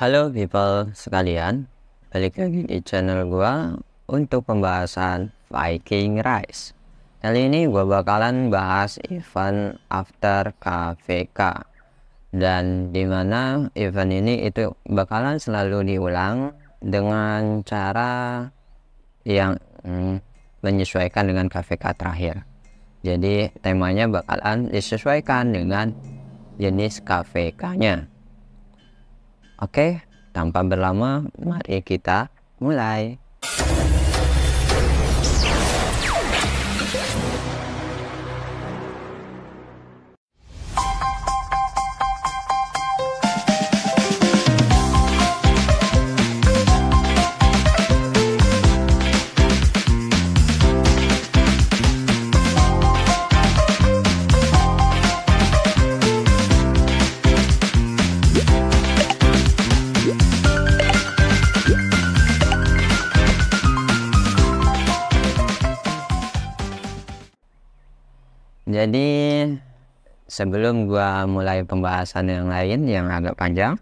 Halo people sekalian, balik lagi di channel gua untuk pembahasan Viking Rise. Kali ini gua bakalan bahas event after KVK, dan dimana event ini itu bakalan selalu diulang dengan cara yang menyesuaikan dengan KVK terakhir. Jadi temanya bakalan disesuaikan dengan jenis KVK-nya. Oke, tanpa berlama, mari kita mulai. Jadi sebelum gua mulai pembahasan yang lain yang agak panjang,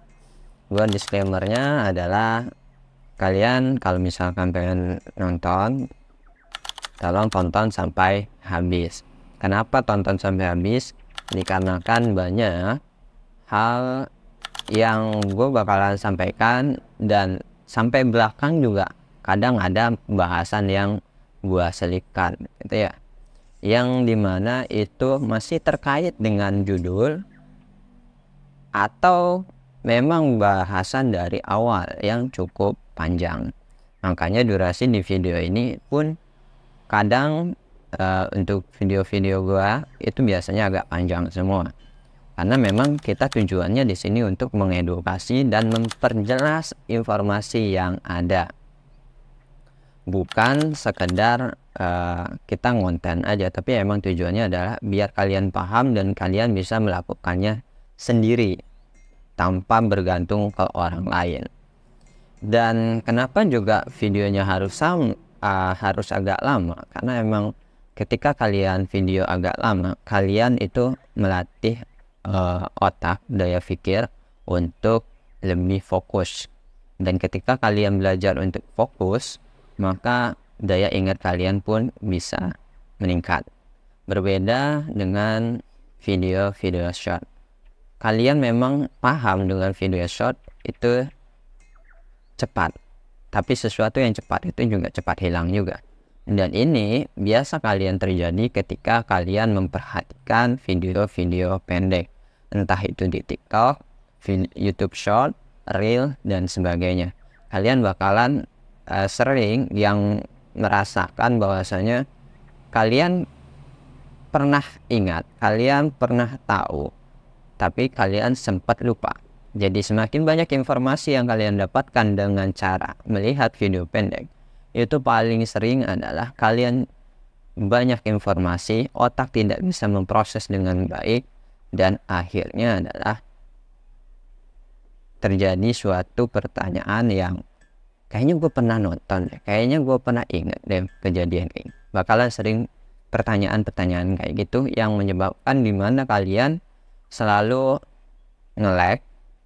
gua disclaimernya adalah kalian kalau misalkan pengen nonton, tolong tonton sampai habis. Kenapa tonton sampai habis? Dikarenakan banyak hal yang gue bakalan sampaikan, dan sampai belakang juga kadang ada bahasan yang gue selipkan gitu ya, yang dimana itu masih terkait dengan judul atau memang bahasan dari awal yang cukup panjang. Makanya durasi di video ini pun kadang untuk video-video gua itu biasanya agak panjang semua, karena memang kita tujuannya di sini untuk mengedukasi dan memperjelas informasi yang ada, bukan sekedar kita ngonten aja, tapi emang tujuannya adalah biar kalian paham dan kalian bisa melakukannya sendiri tanpa bergantung ke orang lain. Dan kenapa juga videonya harus agak lama? Karena emang ketika kalian video agak lama, kalian itu melatih otak, daya pikir untuk lebih fokus. Dan ketika kalian belajar untuk fokus, maka daya ingat kalian pun bisa meningkat. Berbeda dengan video-video short. Kalian memang paham dengan video short itu cepat, tapi sesuatu yang cepat itu juga cepat hilang juga. Dan ini biasa kalian terjadi ketika kalian memperhatikan video-video pendek, entah itu di TikTok, YouTube Short, Reel, dan sebagainya. Kalian bakalan sering yang merasakan bahwasanya kalian pernah ingat, kalian pernah tahu, tapi kalian sempat lupa. Jadi semakin banyak informasi yang kalian dapatkan dengan cara melihat video pendek, itu paling sering adalah kalian banyak informasi, otak tidak bisa memproses dengan baik, dan akhirnya adalah terjadi suatu pertanyaan yang kayaknya gue pernah nonton deh, kayaknya gue pernah ingat deh kejadian ini. Bakalan sering pertanyaan-pertanyaan kayak gitu yang menyebabkan dimana kalian selalu nge-lag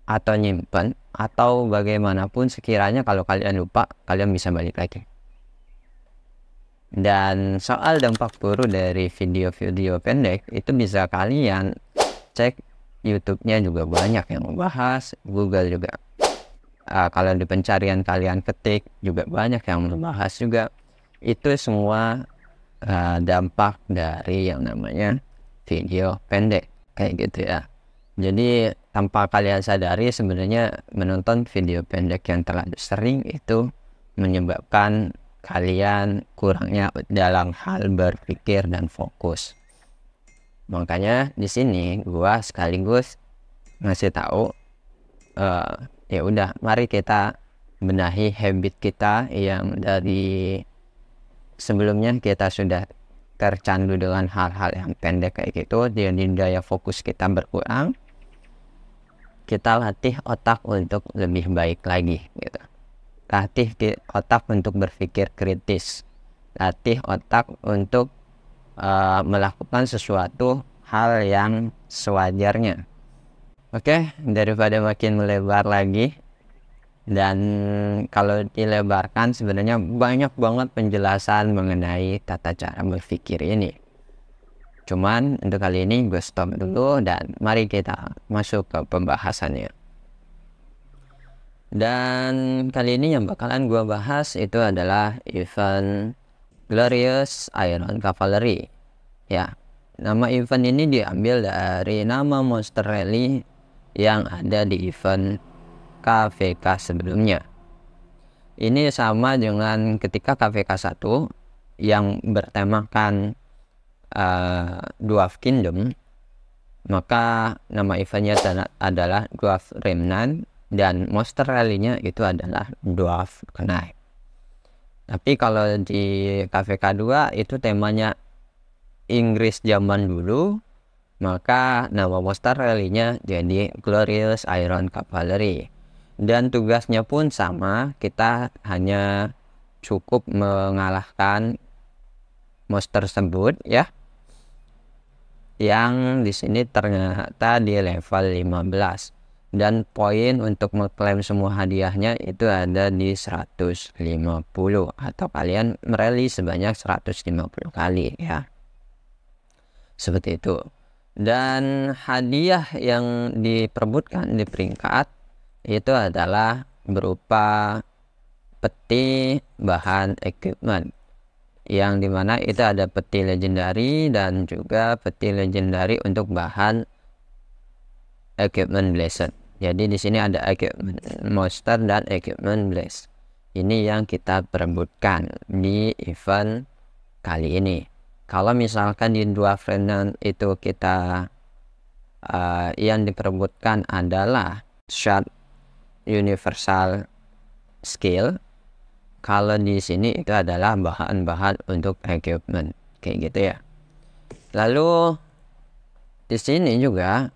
atau nyimpen, atau bagaimanapun sekiranya kalau kalian lupa, kalian bisa balik lagi. Dan soal dampak buruk dari video-video pendek itu bisa kalian cek YouTube-nya, juga banyak yang membahas, Google juga. Kalau di pencarian kalian ketik juga banyak yang membahas juga. Itu semua dampak dari yang namanya video pendek kayak gitu ya. Jadi tanpa kalian sadari, sebenarnya menonton video pendek yang terlalu sering itu menyebabkan kalian kurangnya dalam hal berpikir dan fokus. Makanya di sini gua sekaligus ngasih tahu, ya udah, mari kita benahi habit kita yang dari sebelumnya kita sudah tercandu dengan hal-hal yang pendek kayak gitu, dan daya fokus kita berkurang. Kita latih otak untuk lebih baik lagi gitu. Latih otak untuk berpikir kritis, latih otak untuk melakukan sesuatu hal yang sewajarnya. Oke, daripada makin melebar lagi, Dan kalau dilebarkan sebenarnya banyak banget penjelasan mengenai tata cara berpikir ini. Cuman untuk kali ini gue stop dulu dan mari kita masuk ke pembahasannya. Dan kali ini yang bakalan gue bahas itu adalah event Glorious Iron Cavalry. Ya, nama event ini diambil dari nama Monster Rally yang ada di event KVK sebelumnya. Ini sama dengan ketika KVK 1 yang bertemakan Dwarf Kingdom, maka nama eventnya adalah Dwarf Remnant dan Monster Rally-nya itu adalah Dwarf Knight. Tapi kalau di KVK 2 itu temanya Inggris zaman dulu, maka nama Monster Rally-nya jadi Glorious Iron Cavalry. Dan tugasnya pun sama, kita hanya cukup mengalahkan monster tersebut ya, yang di sini ternyata di level 15, dan poin untuk mengklaim semua hadiahnya itu ada di 150, atau kalian merally sebanyak 150 kali ya, seperti itu. Dan hadiah yang diperebutkan di peringkat itu adalah berupa peti bahan equipment, yang dimana itu ada peti legendary dan juga peti legendary untuk bahan equipment blessed. Jadi di sini ada equipment monster dan equipment blessed. Ini yang kita perebutkan di event kali ini. Kalau misalkan di Dwarf Remnant itu kita yang diperebutkan adalah shard universal skill, kalau di sini itu adalah bahan-bahan untuk equipment kayak gitu ya. Lalu di sini juga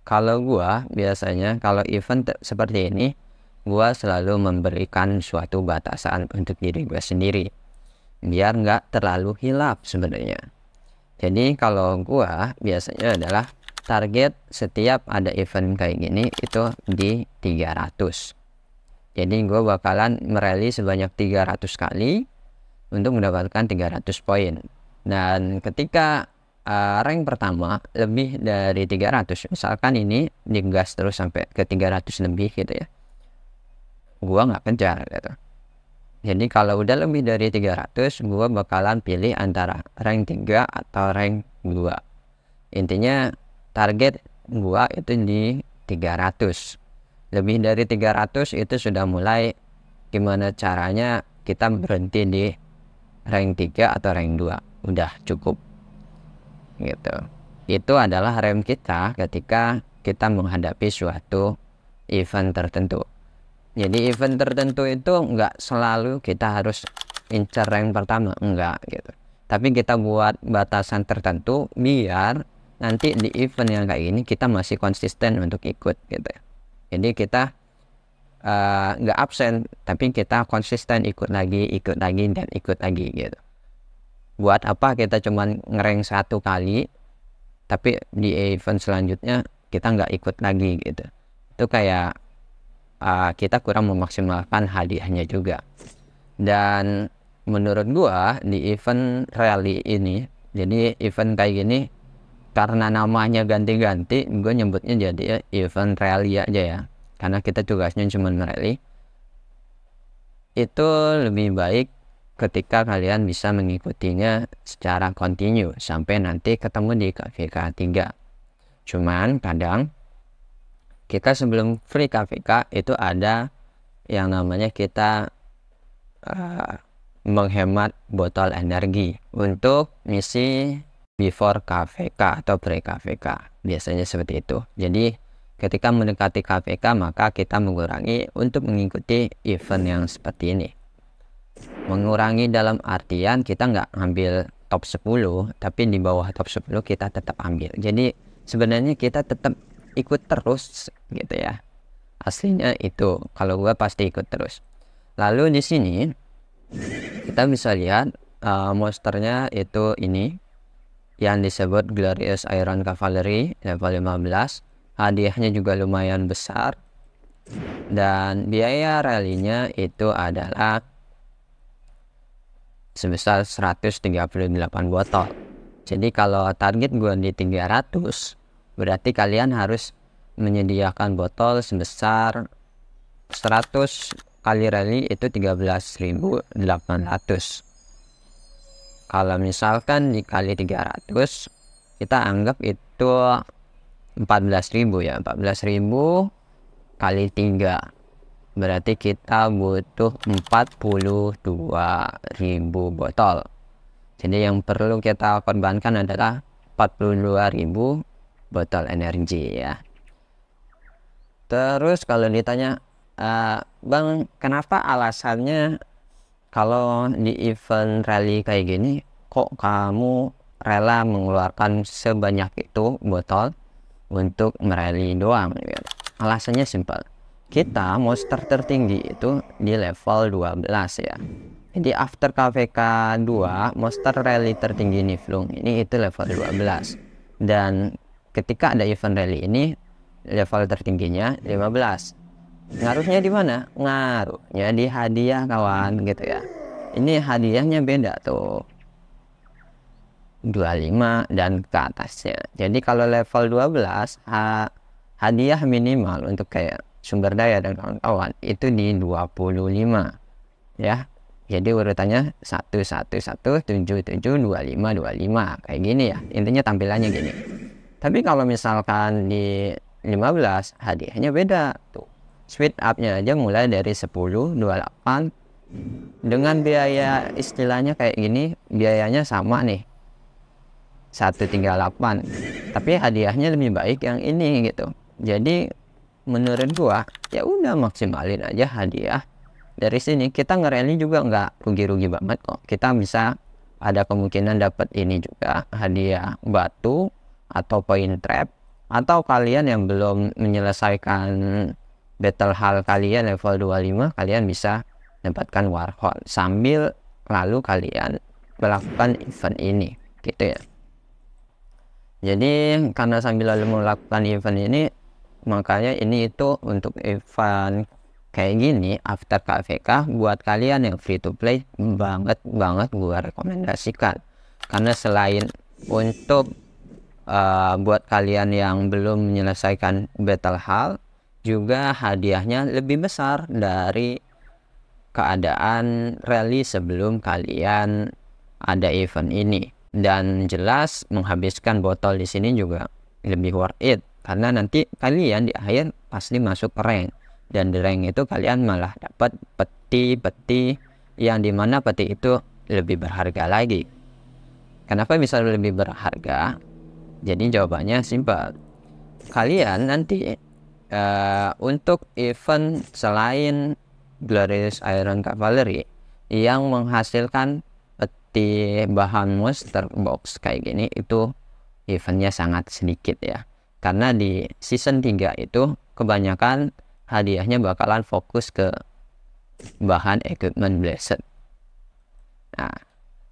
kalau gua biasanya kalau event seperti ini, gua selalu memberikan suatu batasan untuk diri gua sendiri biar nggak terlalu hilap sebenarnya. Jadi kalau gua biasanya adalah target setiap ada event kayak gini itu di 300. Jadi gue bakalan merally sebanyak 300 kali untuk mendapatkan 300 poin. Dan ketika rank pertama lebih dari 300, misalkan ini digas terus sampai ke 300 lebih gitu ya, gue nggak kejar gitu. Jadi kalau udah lebih dari 300, gue bakalan pilih antara rank 3 atau rank 2. Intinya target gue itu di 300. Lebih dari 300 itu sudah mulai gimana caranya kita berhenti di rank 3 atau rank 2. Udah cukup gitu. Itu adalah rem kita ketika kita menghadapi suatu event tertentu. Jadi event tertentu itu enggak selalu kita harus incar rank pertama, enggak gitu. Tapi kita buat batasan tertentu biar nanti di event yang kayak gini kita masih konsisten untuk ikut gitu ya. Jadi kita nggak absen, tapi kita konsisten ikut lagi dan ikut lagi gitu. Buat apa kita cuman ngerank 1 kali tapi di event selanjutnya kita nggak ikut lagi gitu. Itu kayak kita kurang memaksimalkan hadiahnya juga. Dan menurut gua di event rally ini, jadi event kayak gini karena namanya ganti-ganti, gue nyebutnya jadi event rally aja ya, karena kita tugasnya cuma rally. Itu lebih baik ketika kalian bisa mengikutinya secara kontinu sampai nanti ketemu di KVK 3. Cuman kadang kita sebelum free KVK itu ada yang namanya kita menghemat botol energi untuk misi before KVK atau pre KVK, biasanya seperti itu. Jadi ketika mendekati KVK maka kita mengurangi untuk mengikuti event yang seperti ini. Mengurangi dalam artian kita nggak ambil top 10, tapi di bawah top 10 kita tetap ambil. Jadi sebenarnya kita tetap ikut terus gitu ya. Aslinya itu kalau gua pasti ikut terus. Lalu di sini kita bisa lihat monsternya itu ini yang disebut Glorious Iron Cavalry level 15. Hadiahnya juga lumayan besar. dan biaya rally-nya itu adalah sebesar 138 botol. Jadi kalau target gue di 300, berarti kalian harus menyediakan botol sebesar 100 kali rally itu 13.800. Kalau misalkan dikali 300, kita anggap itu 14.000 ya. 14.000 kali 3, berarti kita butuh 42.000 botol. Jadi yang perlu kita korbankan adalah 42.000 botol energi ya. Terus kalau ditanya, Bang, kenapa alasannya kalau di event rally kayak gini kok kamu rela mengeluarkan sebanyak itu botol untuk merally doang gitu? Alasannya simpel. Kita monster tertinggi itu di level 12 ya. Jadi after KVK 2, monster rally tertinggi Niflung ini itu level 12. Dan ketika ada event rally ini, level tertingginya 15. Ngaruhnya di mana? Ngaruhnya di hadiah kawan gitu ya. Ini hadiahnya beda tuh, 25 dan ke atasnya. Jadi kalau level 12 hadiah minimal untuk kayak sumber daya dan kawan-kawan itu di 25 ya. Jadi urutannya 1 1 1 7 7 25 25 kayak gini ya. Intinya tampilannya gini. Tapi kalau misalkan di 15 hadiahnya beda tuh. Speed up-nya aja mulai dari 10 28 dengan biaya istilahnya kayak gini, biayanya sama nih 138, tapi hadiahnya lebih baik yang ini gitu. Jadi menurut gua ya udah maksimalin aja hadiah. Dari sini kita ngerally juga nggak rugi-rugi banget kok. Kita bisa ada kemungkinan dapat ini juga, hadiah batu atau poin trap, atau kalian yang belum menyelesaikan battle hall kalian level 25, kalian bisa dapatkan warhol sambil lalu kalian melakukan event ini gitu ya. Jadi karena sambil lalu melakukan event ini, makanya ini itu untuk event kayak gini after KVK buat kalian yang free to play banget gua rekomendasikan. Karena selain untuk buat kalian yang belum menyelesaikan battle hall, juga hadiahnya lebih besar dari keadaan rally sebelum kalian ada event ini. Dan jelas menghabiskan botol di sini juga lebih worth it, karena nanti kalian di akhir pasti masuk rank, dan di rank itu kalian malah dapat peti yang dimana peti itu lebih berharga lagi. Kenapa bisa lebih berharga? Jadi jawabannya simpel. Kalian nanti untuk event selain Glorious Iron Cavalry yang menghasilkan peti bahan monster box kayak gini, itu eventnya sangat sedikit ya. Karena di season 3 itu kebanyakan hadiahnya bakalan fokus ke bahan equipment blessed. Nah,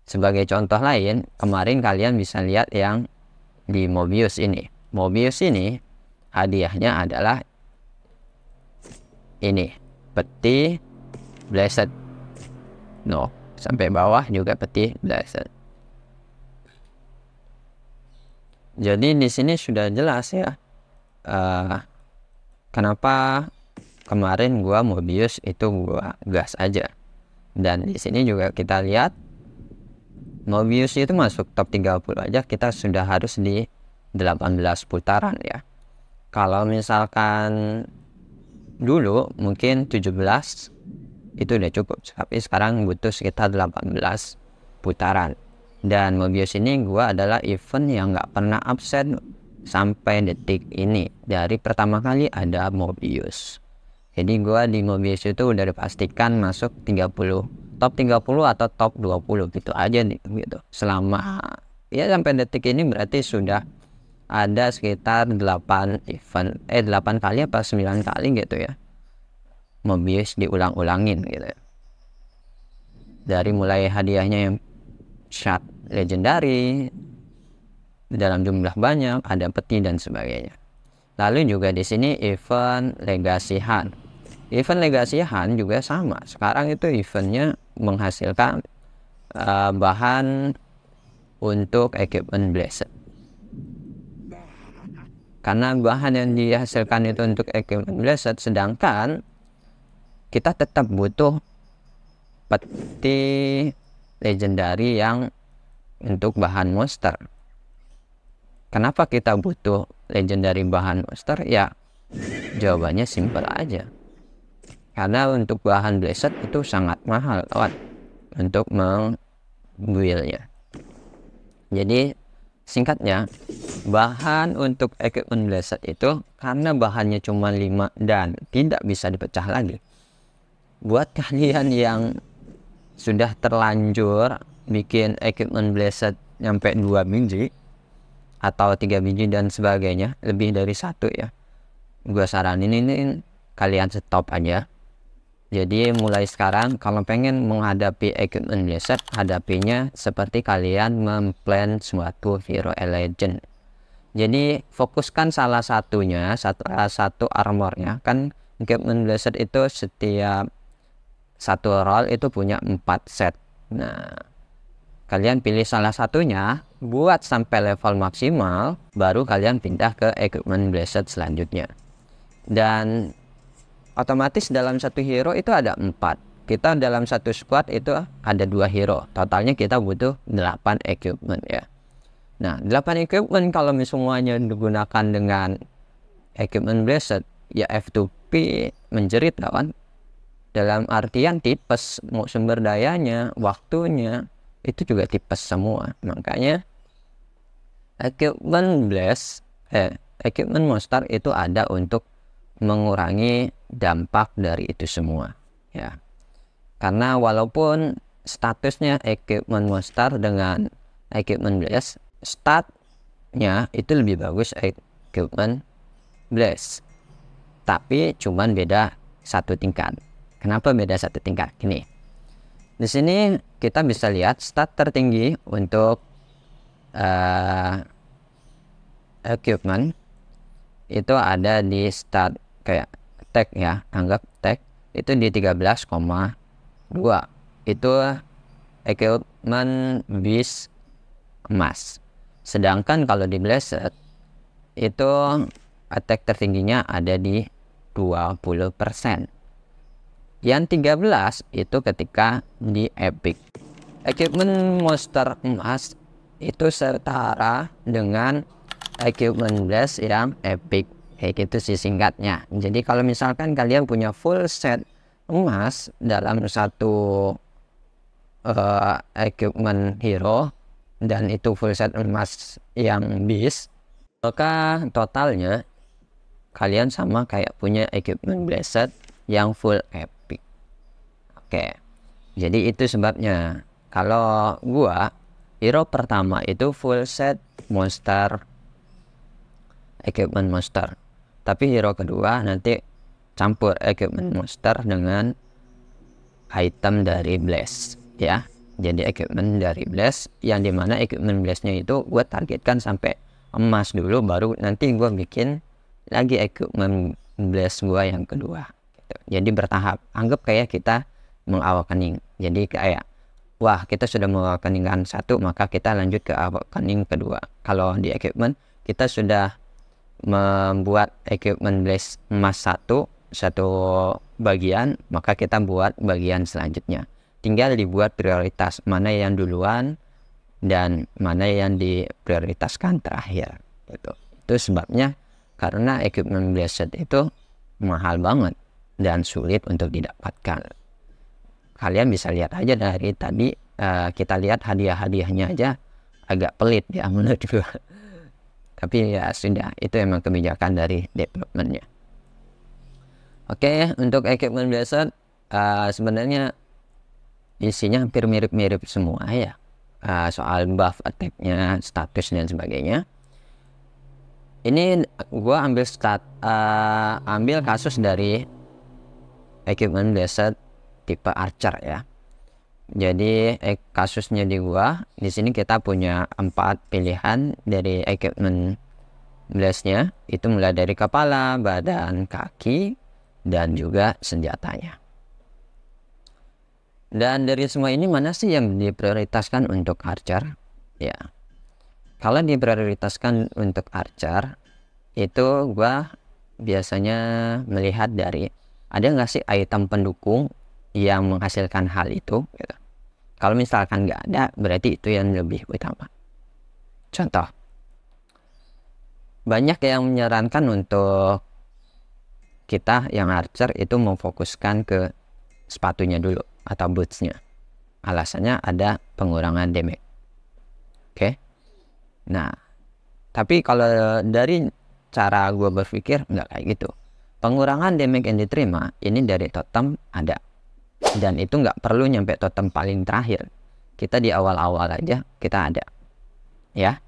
sebagai contoh lain, kemarin kalian bisa lihat yang di Mobius ini. Mobius ini hadiahnya adalah ini, peti blessed. No, sampai bawah juga peti blessed. Jadi di sini sudah jelas ya kenapa kemarin gua Mobius itu gua gas aja. Dan di sini juga kita lihat Mobius itu masuk top 30 aja kita sudah harus di 18 putaran ya. Kalau misalkan dulu mungkin 17 itu udah cukup, tapi sekarang butuh sekitar 18 putaran. Dan Mobius ini gua adalah event yang nggak pernah absen sampai detik ini. Dari pertama kali ada Mobius, jadi gua di Mobius itu udah dipastikan masuk 30, top 30 atau top 20 gitu aja nih gitu. Selama ya sampai detik ini berarti sudah ada sekitar 8 event 8 kali apa 9 kali gitu ya Mobius diulang-ulangin gitu ya. Dari mulai hadiahnya yang shot legendary dalam jumlah banyak, ada peti dan sebagainya. Lalu juga di sini event Legacy Hunt. Event Legacy Hunt juga sama. Sekarang itu eventnya menghasilkan bahan untuk equipment blessed. Karena bahan yang dihasilkan itu untuk equipment blessed, sedangkan kita tetap butuh peti legendary yang untuk bahan monster. Kenapa kita butuh legendary bahan monster? Ya, jawabannya simpel aja. Karena untuk bahan blessed itu sangat mahal kawan untuk membuildnya. Jadi singkatnya, bahan untuk equipment blessed itu karena bahannya cuma 5 dan tidak bisa dipecah lagi. Buat kalian yang sudah terlanjur bikin equipment blessed nyampe 2 biji atau 3 biji dan sebagainya, lebih dari 1 ya, gua saranin ini kalian stop aja. Jadi mulai sekarang kalau pengen menghadapi equipment blessed, hadapinya seperti kalian memplan suatu hero legend. Jadi fokuskan salah satunya, satu armornya. Kan equipment blessed itu setiap satu role itu punya 4 set. Nah, kalian pilih salah satunya, buat sampai level maksimal, baru kalian pindah ke equipment blessed selanjutnya. Dan otomatis dalam satu hero itu ada 4. Kita dalam satu squad itu ada 2 hero. Totalnya kita butuh 8 equipment ya. Nah, 8 equipment kalau semuanya digunakan dengan equipment blessed, ya F2P menjerit kawan. Dalam artian tipes, mau sumber dayanya, waktunya, itu juga tipes semua. Makanya equipment monster itu ada untuk mengurangi dampak dari itu semua ya. Karena walaupun statusnya equipment monster dengan equipment blessed, statnya itu lebih bagus equipment blessed, tapi cuman beda 1 tingkat. Kenapa beda 1 tingkat? Gini, di sini kita bisa lihat stat tertinggi untuk equipment itu ada di stat kayak tag ya, anggap tag itu di 13,2. Itu equipment beast emas. Sedangkan kalau di blessed itu attack tertingginya ada di 20%. Yang 13 itu ketika di epic. Equipment monster emas itu setara dengan equipment blessed yang epic. Kayak gitu sih singkatnya. Jadi kalau misalkan kalian punya full set emas dalam satu equipment hero dan itu full set emas yang beast, maka totalnya kalian sama kayak punya equipment blessed yang full epic. Oke, jadi itu sebabnya kalau gua hero pertama itu full set monster equipment monster, tapi hero kedua nanti campur equipment monster dengan item dari bless ya. Jadi equipment dari bless yang dimana equipment blessnya itu gue targetkan sampai emas dulu, baru nanti gue bikin lagi equipment bless gue yang kedua gitu. Jadi bertahap, anggap kayak kita mengawakening. Jadi kayak wah, kita sudah mengawakeningkan 1, maka kita lanjut ke awakening kedua. Kalau di equipment kita sudah membuat equipment bless emas satu bagian, maka kita buat bagian selanjutnya. Tinggal dibuat prioritas mana yang duluan dan mana yang diprioritaskan terakhir gitu. Itu sebabnya karena equipment blessed itu mahal banget dan sulit untuk didapatkan. Kalian bisa lihat aja dari tadi, kita lihat hadiah-hadiahnya aja agak pelit ya menurut gue. Tapi ya sudah, itu emang kebijakan dari developmentnya. Oke, untuk equipment blessed sebenarnya isinya hampir mirip-mirip semua ya. Soal buff attack-nya, status dan sebagainya. Ini gua ambil kasus dari equipment blessed tipe archer ya. Jadi kasusnya di gua, di sini kita punya 4 pilihan dari equipment blessnya. Itu mulai dari kepala, badan, kaki, dan juga senjatanya. Dan dari semua ini mana sih yang diprioritaskan untuk archer? Ya, kalau diprioritaskan untuk archer itu gua biasanya melihat dari ada nggak sih item pendukung yang menghasilkan hal itu gitu. Kalau misalkan nggak ada, berarti itu yang lebih utama. Contoh, banyak yang menyarankan untuk kita yang archer itu memfokuskan ke sepatunya dulu atau bootsnya. Alasannya ada pengurangan damage. Oke. Nah, tapi kalau dari cara gue berpikir nggak kayak gitu. Pengurangan damage yang diterima ini dari totem ada. Dan itu nggak perlu nyampe totem paling terakhir. Kita di awal-awal aja kita ada. Ya.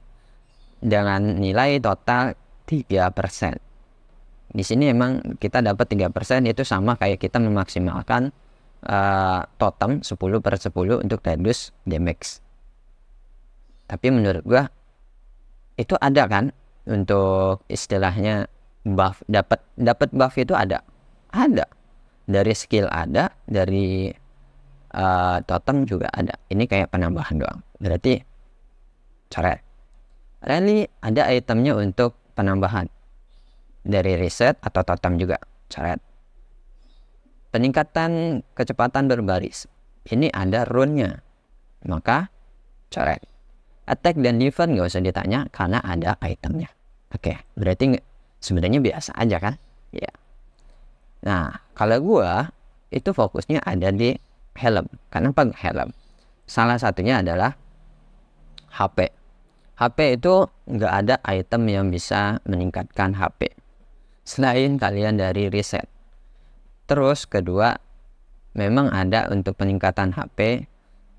Dengan nilai total 3%. Di sini emang kita dapat 3% itu sama kayak kita memaksimalkan totem 10/10 untuk reduce damage. Tapi menurut gua itu ada kan untuk istilahnya buff, dapat buff itu ada dari skill, ada dari totem juga ada. Ini kayak penambahan doang. Berarti coret. Rally ada itemnya untuk penambahan dari reset atau totem juga coret. Peningkatan kecepatan berbaris ini ada rune-nya, maka coret. Attack dan defense nggak usah ditanya karena ada itemnya. Oke, berarti sebenarnya biasa aja kan? Ya. Nah, kalau gua itu fokusnya ada di helm. Kenapa helm? Salah satunya adalah HP. HP itu nggak ada item yang bisa meningkatkan HP selain kalian dari reset. Terus kedua, memang ada untuk peningkatan HP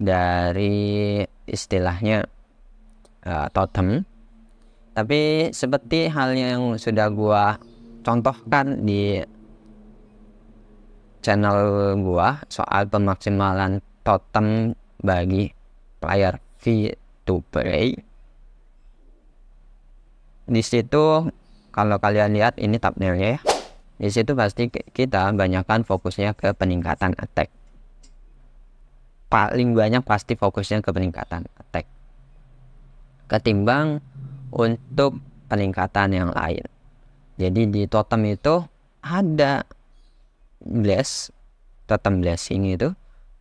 dari istilahnya totem. Tapi seperti halnya yang sudah gua contohkan di channel gua soal pemaksimalan totem bagi player free to play. Di situ kalau kalian lihat ini thumbnailnya ya. Di situ pasti kita banyakkan fokusnya ke peningkatan attack. Paling banyak pasti fokusnya ke peningkatan attack ketimbang untuk peningkatan yang lain. Jadi di totem itu ada bless, totem blessing itu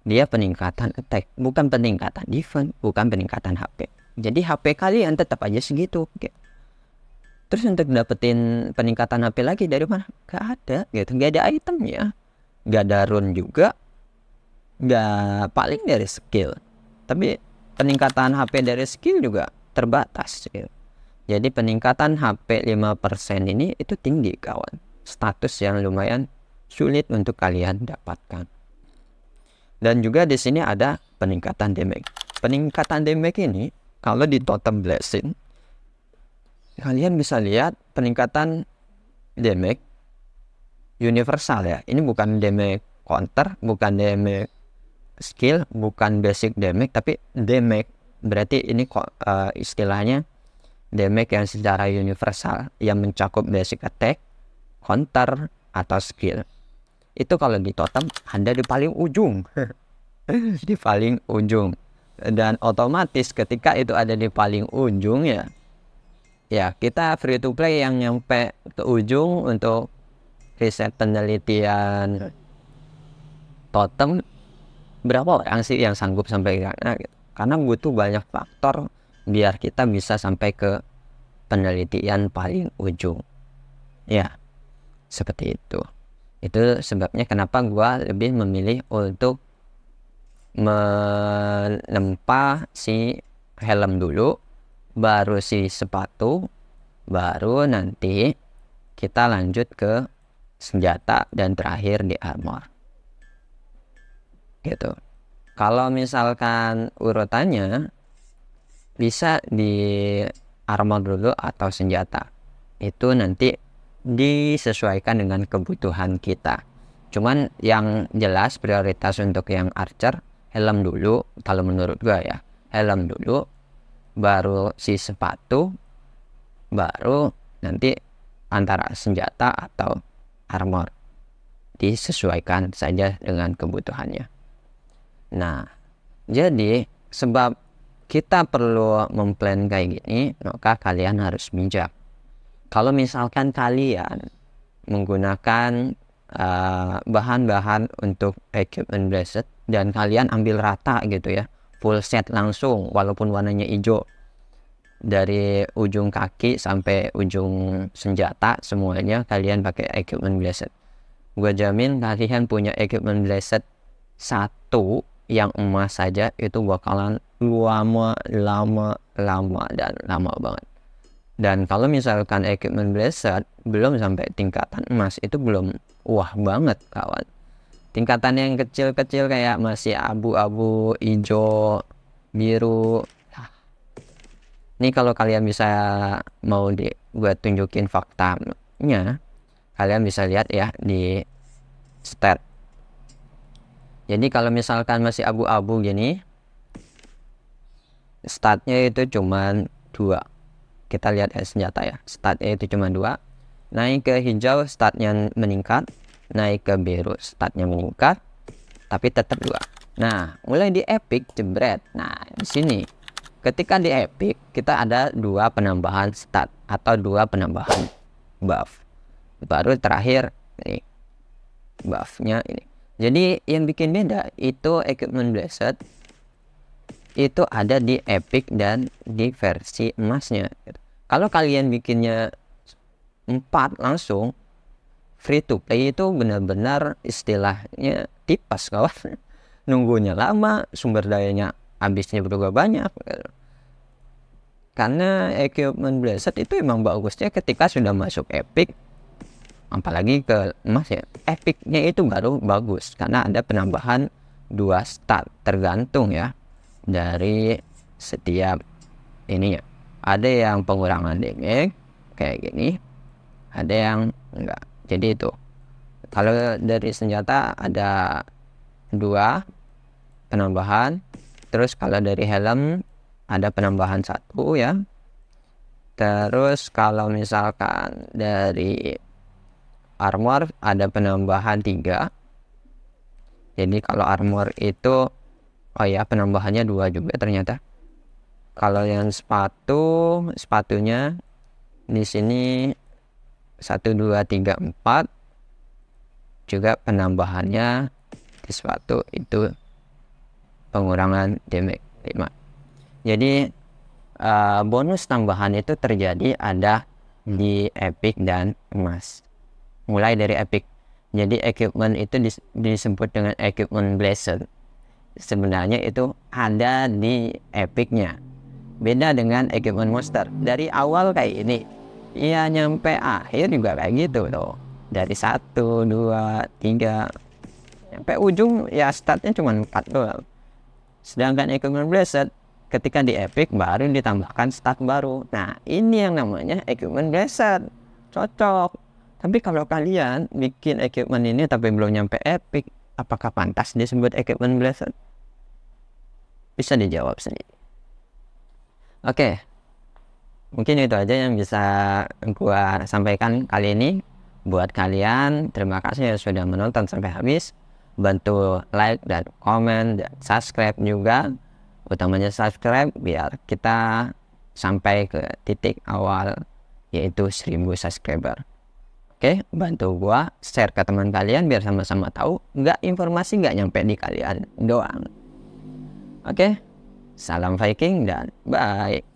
dia peningkatan attack, bukan peningkatan defense, bukan peningkatan HP. Jadi HP kalian tetap aja segitu. Terus untuk dapetin peningkatan HP lagi dari mana? Gak ada gitu, gak ada itemnya, gak ada rune juga, gak, paling dari skill. Tapi peningkatan HP dari skill juga terbatas gitu. Jadi peningkatan HP 5% ini itu tinggi kawan, status yang lumayan sulit untuk kalian dapatkan. Dan juga di sini ada peningkatan damage. Peningkatan damage ini kalau di totem blessing kalian bisa lihat peningkatan damage universal ya. Ini bukan damage counter, bukan damage skill, bukan basic damage, tapi damage. Berarti ini istilahnya damage yang secara universal yang mencakup basic attack, counter, atau skill. Itu kalau di totem ada di paling ujung. Di paling ujung. Dan otomatis ketika itu ada di paling ujung ya kita free to play yang nyampe ke ujung untuk riset penelitian totem, berapa orang sih yang sanggup sampai ke sana gitu. Karena butuh banyak faktor biar kita bisa sampai ke penelitian paling ujung. Ya, seperti itu. Itu sebabnya kenapa gua lebih memilih untuk menempa si helm dulu, baru si sepatu, baru nanti kita lanjut ke senjata dan terakhir di armor. Gitu. Kalau misalkan urutannya bisa di armor dulu atau senjata, itu nanti disesuaikan dengan kebutuhan kita. Cuman yang jelas prioritas untuk yang archer helm dulu, kalau menurut gua ya, helm dulu, baru si sepatu, baru nanti antara senjata atau armor. disesuaikan saja dengan kebutuhannya. Nah, jadi sebab kita perlu memplan kayak gini, maka kalian harus bijak. Kalau misalkan kalian menggunakan bahan-bahan untuk equipment blessed dan kalian ambil rata gitu ya, full set langsung walaupun warnanya hijau, dari ujung kaki sampai ujung senjata semuanya kalian pakai equipment blessed, gue jamin kalian punya equipment blessed satu yang emas saja itu bakalan lama dan lama banget. Dan kalau misalkan equipment blessed belum sampai tingkatan emas, itu belum wah banget kawan. Tingkatan yang kecil-kecil kayak masih abu-abu, hijau, biru. Ini kalau kalian bisa mau buat tunjukin faktanya, kalian bisa lihat ya di stat. Jadi kalau misalkan masih abu-abu gini, statnya itu cuman 2. Kita lihat ya senjata ya, statnya itu cuma 2. Naik ke hijau statnya meningkat, naik ke biru statnya meningkat, tapi tetap 2. Nah, mulai di epic jebret. Nah, di sini ketika di epic kita ada 2 penambahan stat atau 2 penambahan buff. Baru terakhir ini buffnya ini. Jadi yang bikin beda itu equipment blessed itu ada di epic dan di versi emasnya. Kalau kalian bikinnya 4 langsung free to play, itu benar-benar istilahnya tipas kawan. Nunggunya lama, sumber dayanya habisnya berubah banyak. Karena equipment blessed itu emang bagusnya ketika sudah masuk epic, apalagi ke emas ya, epicnya itu baru bagus karena ada penambahan 2 stat tergantung ya dari setiap ininya. Ada yang pengurangan damage kayak gini, ada yang enggak. Jadi itu kalau dari senjata ada 2 penambahan, terus kalau dari helm ada penambahan 1 ya. Terus kalau misalkan dari armor ada penambahan 3. Jadi kalau armor itu oh ya penambahannya 2 juga ternyata. Kalau yang sepatunya di sini 1 2 3 4 juga penambahannya di sepatu itu pengurangan damage 5. Jadi bonus tambahan itu terjadi ada di epic dan emas. Mulai dari epic. Jadi equipment itu disebut dengan equipment blessed. Sebenarnya itu ada di epicnya. Beda dengan equipment monster. Dari awal kayak ini. Iya nyampe akhir juga kayak gitu loh. Dari 1, 2, 3 sampai ujung ya statnya cuma 4 doang. Sedangkan equipment blessed ketika di epic baru ditambahkan stat baru. Nah ini yang namanya equipment blessed. Cocok. Tapi kalau kalian bikin equipment ini tapi belum nyampe epic, apakah pantas disebut equipment blessed? Bisa dijawab sendiri. Oke. Mungkin itu aja yang bisa gua sampaikan kali ini. Buat kalian, terima kasih yang sudah menonton sampai habis. Bantu like dan komen dan subscribe juga. Utamanya subscribe biar kita sampai ke titik awal yaitu 1000 subscriber. Oke, bantu gua share ke teman kalian biar sama-sama tahu, informasi nggak nyampe di kalian doang. Oke, salam Viking dan bye.